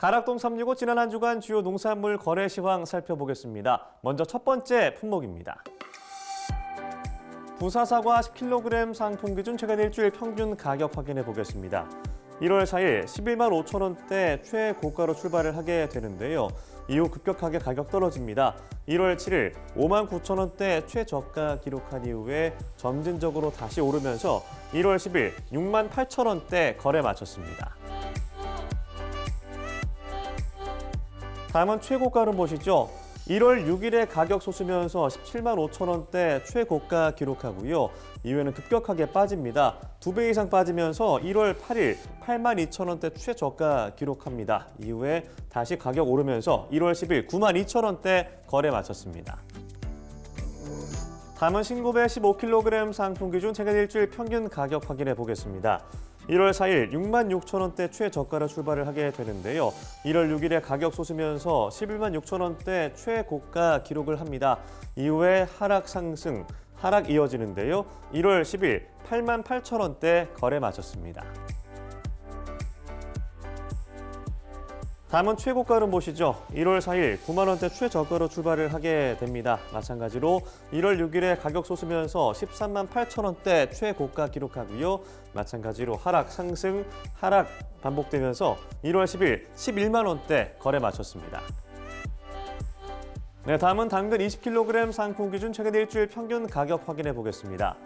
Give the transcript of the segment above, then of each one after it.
가락동 365 지난 한 주간 주요 농산물 거래 시황 살펴보겠습니다. 먼저 첫 번째 품목입니다. 부사사과 10kg 상품 기준 최근 일주일 평균 가격 확인해 보겠습니다. 1월 4일 11만 5천 원대 최고가로 출발을 하게 되는데요. 이후 급격하게 가격 떨어집니다. 1월 7일 5만 9천 원대 최저가 기록한 이후에 점진적으로 다시 오르면서 1월 10일 6만 8천 원대 거래 마쳤습니다. 다음은 최고가를 보시죠. 1월 6일에 가격 솟으면서 17만 5천 원대 최고가 기록하고요. 이후에는 급격하게 빠집니다. 2배 이상 빠지면서 1월 8일 8만 2천 원대 최저가 기록합니다. 이후에 다시 가격 오르면서 1월 10일 9만 2천 원대 거래 마쳤습니다. 다음은 신고배 15kg 상품 기준 최근 일주일 평균 가격 확인해 보겠습니다. 1월 4일 6만 6천 원대 최저가로 출발을 하게 되는데요. 1월 6일에 가격 솟으면서 11만 6천 원대 최고가 기록을 합니다. 이후에 하락 상승, 하락 이어지는데요. 1월 10일 8만 8천 원대 거래 마쳤습니다. 다음은 최고가를 보시죠. 1월 4일 9만 원대 최저가로 출발을 하게 됩니다. 마찬가지로 1월 6일에 가격 솟으면서 13만 8천 원대 최고가 기록하고요. 마찬가지로 하락, 상승, 하락 반복되면서 1월 10일 11만 원대 거래 마쳤습니다. 네, 다음은 당근 20kg 상품 기준 최근 일주일 평균 가격 확인해 보겠습니다.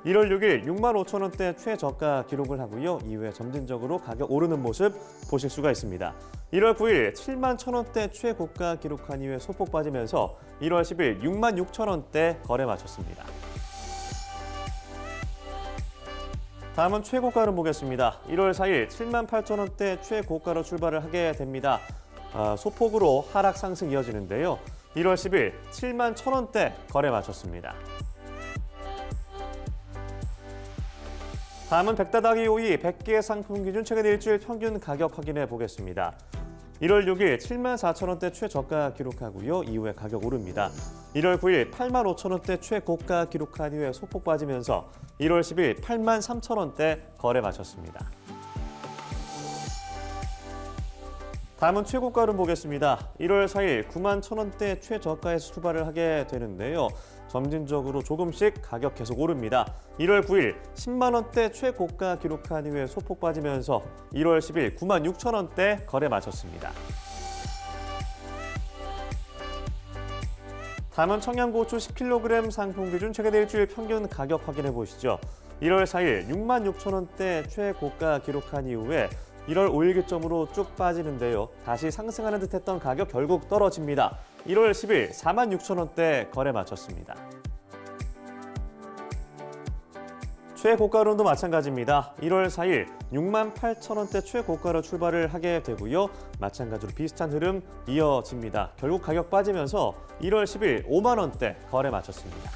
1월 6일 6만 5천 원대 최저가 기록을 하고요. 이후에 점진적으로 가격 오르는 모습 보실 수가 있습니다. 1월 9일 7만 1천 원대 최고가 기록한 이후에 소폭 빠지면서 1월 10일 6만 6천 원대 거래 마쳤습니다. 다음은 최고가를 보겠습니다. 1월 4일 7만 8천 원대 최고가로 출발을 하게 됩니다. 소폭으로 하락 상승 이어지는데요. 1월 10일 7만 1천 원대 거래 마쳤습니다. 다음은 백다다기 오이 100개 상품 기준 최근 일주일 평균 가격 확인해 보겠습니다. 1월 6일 7만 4천 원대 최저가 기록하고요. 이후에 가격 오릅니다. 1월 9일 8만 5천 원대 최고가 기록한 이후에 소폭 빠지면서 1월 10일 8만 3천 원대 거래 마쳤습니다. 다음은 최고가를 보겠습니다. 1월 4일 9만 1천 원대 최저가에서 출발을 하게 되는데요. 점진적으로 조금씩 가격 계속 오릅니다. 1월 9일 10만 원대 최고가 기록한 이후에 소폭 빠지면서 1월 10일 9만 6천 원대 거래 마쳤습니다. 다음은 청양고추 10kg 상품 기준 최근 일주일 평균 가격 확인해 보시죠. 1월 4일 6만 6천 원대 최고가 기록한 이후에 1월 5일 기점으로 쭉 빠지는데요. 다시 상승하는 듯했던 가격 결국 떨어집니다. 1월 10일 4만 6천 원대 거래 마쳤습니다. 최고가로도 마찬가지입니다. 1월 4일 6만 8천 원대 최고가로 출발을 하게 되고요. 마찬가지로 비슷한 흐름 이어집니다. 결국 가격 빠지면서 1월 10일 5만 원대 거래 마쳤습니다.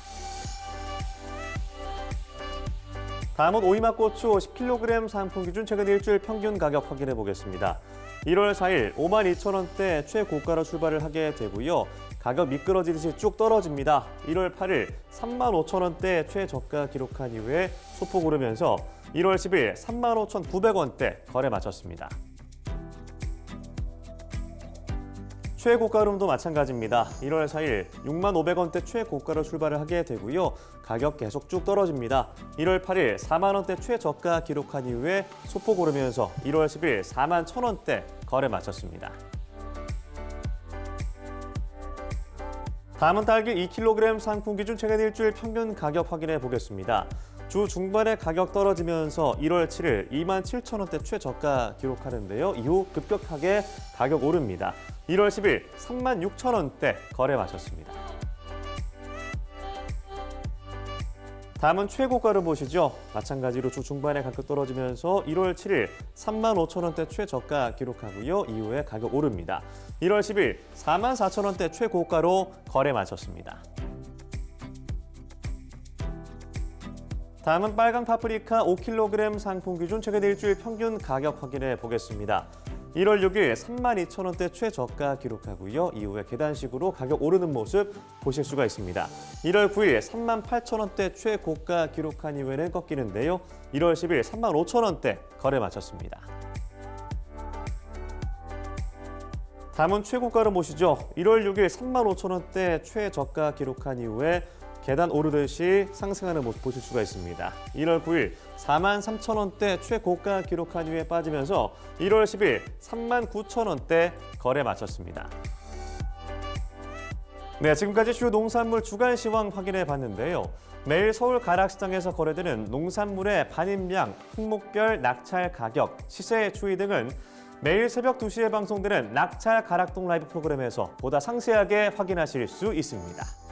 다음은 오이맛고추 10kg 상품 기준 최근 일주일 평균 가격 확인해 보겠습니다. 1월 4일 5만 2천 원대 최고가로 출발을 하게 되고요. 가격 미끄러지듯이 쭉 떨어집니다. 1월 8일 3만 5천 원대 최저가 기록한 이후에 소폭 오르면서 1월 10일 3만 5,900원대 거래 마쳤습니다. 최고가룸도 마찬가지입니다. 1월 4일 6만 500원대 최고가로 출발을 하게 되고요. 가격 계속 쭉 떨어집니다. 1월 8일 4만 원대 최저가 기록한 이후에 소폭 오르면서 1월 10일 4만 1천 원대 거래 마쳤습니다. 다음은 딸기 2kg 상품 기준 최근 일주일 평균 가격 확인해 보겠습니다. 주 중반에 가격 떨어지면서 1월 7일 2만 7천 원대 최저가 기록하는데요. 이후 급격하게 가격 오릅니다. 1월 10일 3만 6천 원대 거래 마쳤습니다. 다음은 최고가를 보시죠. 마찬가지로 주 중반에 가격 떨어지면서 1월 7일 3만 5천 원대 최저가 기록하고요. 이후에 가격 오릅니다. 1월 10일 4만 4천 원대 최고가로 거래 마쳤습니다. 다음은 빨강 파프리카 5kg 상품 기준 최근 일주일 평균 가격 확인해 보겠습니다. 1월 6일 3만 2천 원대 최저가 기록하고요. 이후에 계단식으로 가격 오르는 모습 보실 수가 있습니다. 1월 9일 3만 8천 원대 최고가 기록한 이후에는 꺾이는데요. 1월 10일 3만 5천 원대 거래 마쳤습니다. 다음은 최고가로 모시죠. 1월 6일 35,000원대 최저가 기록한 이후에 계단 오르듯이 상승하는 모습 보실 수가 있습니다. 1월 9일 43,000원대 최고가 기록한 이후에 빠지면서 1월 10일 39,000원대 거래 마쳤습니다. 네, 지금까지 주요 농산물 주간 시황 확인해 봤는데요. 매일 서울 가락시장에서 거래되는 농산물의 반입량, 품목별 낙찰 가격, 시세 추이 등은 매일 새벽 2시에 방송되는 낙찰 가락동 라이브 프로그램에서 보다 상세하게 확인하실 수 있습니다.